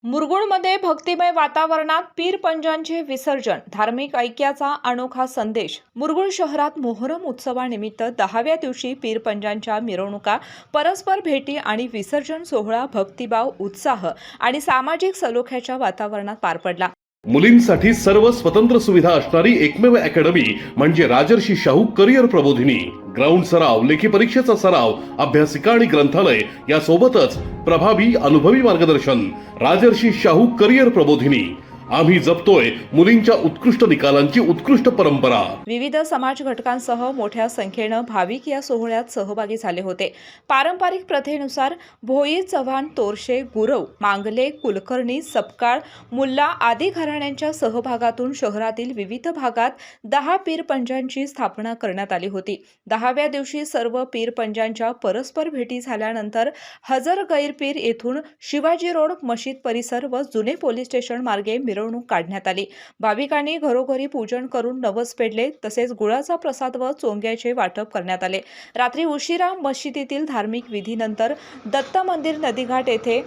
मुरगुडमध्ये भक्तिमय वातावरणात पीर पंजांचे विसर्जन, धार्मिक ऐक्याचा अनोखा संदेश। मुरगुड शहरात मोहरम उत्सवानिमित्त 10व्या दिवशी पीर पंजांच्या मिरवणुका, परस्पर भेटी आणि विसर्जन सोहळा भक्तिभाव, उत्साह आणि सामाजिक सलोख्याच्या वातावरणात पार पडला। मुलींसाठी सर्व स्वतंत्र सुविधा असणारी एकमेव अकॅडमी म्हणजे राजर्षी शाहू करिअर प्रबोधिनी। ग्राउंड सराव, लेखी परीक्षेचा सराव, अभ्यासिका आणि ग्रंथालय यासोबतच प्रभावी अनुभवी मार्गदर्शन। राजर्षी शाहू करिअर प्रबोधिनी। आम्ही जपतोय मुलींच्या उत्कृष्ट निकालांची उत्कृष्ट परंपरा। विविध समाज घटकांसह मोठ्या संख्येने भाविक या सोहळ्यात सहभागी झाले होते। पारंपरिक प्रथेनुसार भोई, चव्हाण, तोरशे, गुरव, मांगले, कुलकर्णी, सपकाळ, मुल्ला आदी घराण्यांच्या सहभागातून शहरातील विविध भागात 10 पीर पंजांची स्थापना करण्यात आली होती। 10व्या दिवशी सर्व पीर पंजांच्या परस्पर भेटी झाल्यानंतर हजर गैरपीर येथून शिवाजी रोड, मशीद परिसर व जुने पोलीस स्टेशन मार्गे मिरवणूक काढण्यात आली। भाविकांनी घरोघरी पूजन करून नवस पेडले, तसेच गुळाचा प्रसाद व चोंग्याचे वाटप करण्यात आले। रात्री उशिरा मशिदीतील धार्मिक विधीनंतर दत्त मंदिर नदीघाट येथे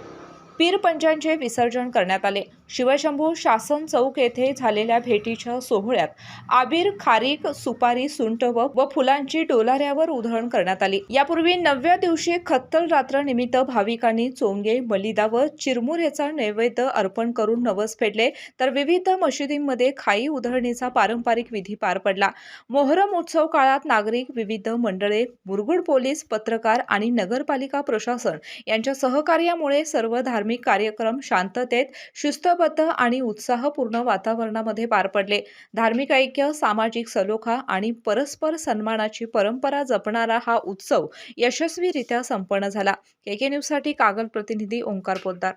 पीर पंजांचे विसर्जन करण्यात आले। शिवशंभू शासन चौक येथे झालेल्या भेटीच्या सोहळ्यात आबीर, खारीक, सुपारी, सुंठ व फुलांची डोलाऱ्यावर उधळण करण्यात आली। यापूर्वी 9व्या दिवशी खत्तल रात्र निमित्त भाविकांनी चोंगे, मलिदा व चिरमुऱ्याचा नैवेद्य अर्पण करून नवस फेडले, तर विविध मशिदींमध्ये खाई उधळणीचा पारंपरिक विधी पार पडला। मोहरम उत्सव काळात नागरिक, विविध मंडळे, मुरगुड पोलीस, पत्रकार आणि नगरपालिका प्रशासन यांच्या सहकार्यामुळे सर्व धार्मिक कार्यक्रम शांततेत, शिस्तबद्ध आणि उत्साहपूर्ण वातावरणामध्ये पार पडले। धार्मिक ऐक्य, सामाजिक सलोखा आणि परस्पर सन्मानाची परंपरा जपणारा हा उत्सव यशस्वीरित्या संपन्न झाला। केके न्यूजसाठी कागल प्रतिनिधी ओंकार पोद्दार।